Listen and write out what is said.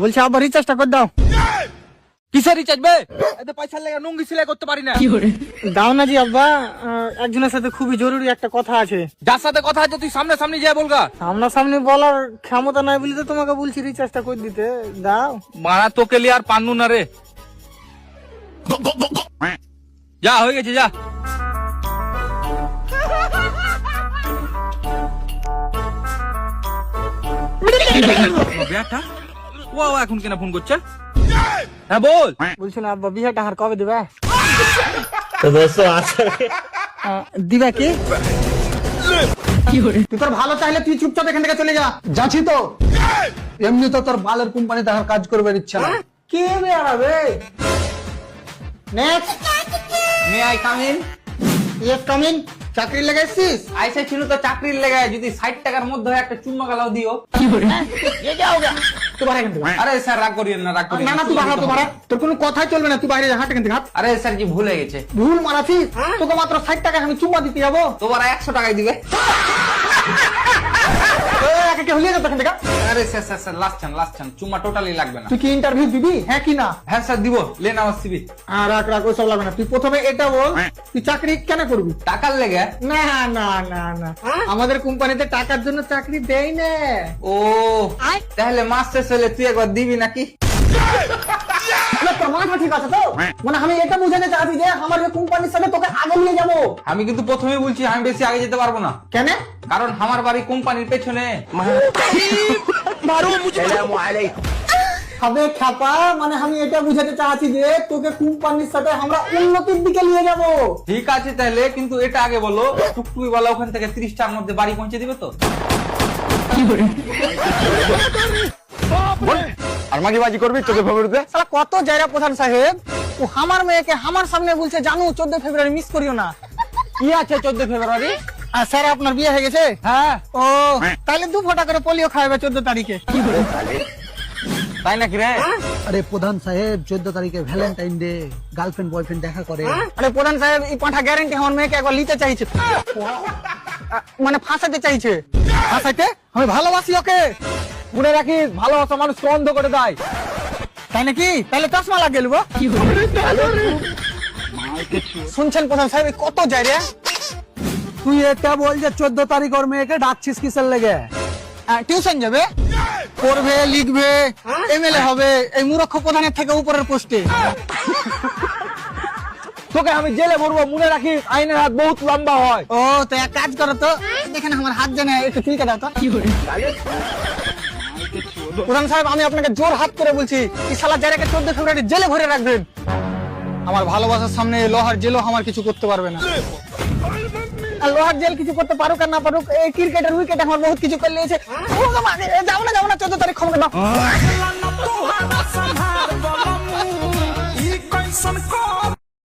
বলছি আবার রিচার্জটা করে দাও। কিসের রিচার্জ বে? এতে পয়সা লেগে নুঙ্গি সিলাই করতে পারি না। দাও না জি আব্বা, একজনের সাথে খুবই জরুরি একটা কথা আছে। যার সাথে কথা আছে তুই সামনে সামনে যা বলগা। সামনাসামনি বলার ক্ষমতা নাই বলি তো তোমাকে বলছি রিচার্জটা করে দিতে। দাও। মারা তোকে লিয়ে আর পান্নু না রে। যা হয়ে গেছে যা। বেটা ও এখন কেন ফোন করছে? হ্যাঁ বল। বলছি না আব্বা বিয়েটা আর কবে দিবে? তো দোস্ত আছে দিবে কি? তুই তোর ভালো চাইলে তুই চুপচাপ এখান থেকে চলে যা। যাচ্ছি তো, এমনি তো তোর বালের কোম্পানি দেখার কাজ করবে ইচ্ছা না। কে বেড়াবে? Next may I come in? Yes come in. চাকরি লাগাইছিস? আইসা ছিল তো চাকরির লেগে, যদি 60 টাকার মধ্যে একটা চুম্মা গালাও দিও। ये क्या हो गया? তুই বাইরে এখান থেকে। আরে স্যার রাগ করিয়েন না, রাগ করিয়েন না না তুই বাইরে, তুই বাইরে। তোর কোনো কথাই চলবে না, তুই বাইরে যা, হাট এখান থেকে হাট। আরে স্যার কি ভুলে গেছে? ভুল মারাছিস? তোকে মাত্র 60 টাকা আমি চুম্মা দিতে যাবো। তোমার 100 টাকাই দিবে। একে কে হলিয়ে যাবে এখান থেকে। আরে স্যার স্যার স্যার লাস্ট চান চুম্মা টোটালি লাগবে না। তুই কি ইন্টারভিউ দিবি? হ্যাঁ কি না? হ্যাঁ স্যার দিব, লেন আমার সিবি। রাখ রাখ, ওসব লাগবে না। তুই প্রথমে এটা বল, তুই চাকরি কেন করবি? টাকার লেগে? না না না না, আমাদের কোম্পানিতে টাকার জন্য চাকরি দেয় না। ও তাহলে মাস শেষ হলে তুই একবার দিবি নাকি? না, তোর মাথা ঠিক আছে তো? মানে আমি এটা বুঝাতে চাচ্ছি যে আমার এই কোম্পানির সাথে তোকে আগে নিয়ে যাবো। আমি কিন্তু প্রথমেই বলছি আমি বেশি আগে যেতে পারবো না। কেন? কারণ আমার বাড়ি কোম্পানির পেছনে। হবে খাপা, মানে আমি এটা বুঝাতে চাচ্ছি যে তোকে কোম্পানির সাথে আমরা উন্নতির দিকে নিয়ে যাবো। ঠিক আছে তাহলে, কিন্তু এটা আগে বলো টুকটুকি বলা ওখান থেকে 30টার মধ্যে বাড়ি পৌঁছে দিবে তো? আর মাগিবাজি করবি 14 ফেব্রুয়ারিতে? শালা কত জায়গা প্রধান সাহেব, ও আমার মেয়েকে আমার সামনে বলছে জানো 14 ফেব্রুয়ারি মিস করিও না। কি আছে 14 ফেব্রুয়ারি? আর স্যার আপনার বিয়ে হয়ে গেছে? হ্যাঁ। ও তাহলে 2 ফোঁটা করে পোলিও খাওয়াবে 14 তারিখে। তাই নাকি রে? আরে প্রধান সাহেব 14 তারিখে ভ্যালেন্টাইন ডে, গার্লফ্রেন্ড বয়ফ্রেন্ড দেখা করে। আরে প্রধান সাহেব এই পাঁঠা গ্যারান্টি আমার মেয়েকে একবার নিতে চাইছে, মানে ফাঁসাতে চাইছে। ফাঁসাইতে? আমি ভালোবাসি ওকে। মনে রাখিস ভালোবাসা মানুষ অন্ধ করে দেয়। তাই নাকি? তাহলে চশমা লাগিয়ে নেবো। শুনছেন প্রধান সাহেব কত যায় রে? তুই এটা বল যে 14 তারিখ ওর মেয়েকে ডাকছিস কিসের লেগে? টিউশন যাবে, পড়বে লিখবে, এমএলএ হবে, এই মূর্খ প্রধানের থেকে উপরের পোস্টে। তোকে আমি জেলে ভরবো, মনে রাখিস আইনের হাত বহুত লম্বা হয়। ও তো এক কাজ করো তো, দেখেন আমার হাত জানে একটু চুলকে দাও তো। প্রধান সাহেব আমি আপনাকে জোর হাত করে বলছি, এই শালা জায়গাকে 14 ফেব্রুয়ারি জেলে ভরে রাখবেন। আমার ভালোবাসার সামনে লোহার জেলও আমার কিছু করতে পারবে না। আর লোহার জেল কিছু করতে পারুক আর না পারুক, এই ক্রিকেটের উইকেট আমার বহুত কিছু করে নিয়েছে। যাবো না 14 তারিখ ক্ষমতা দাও।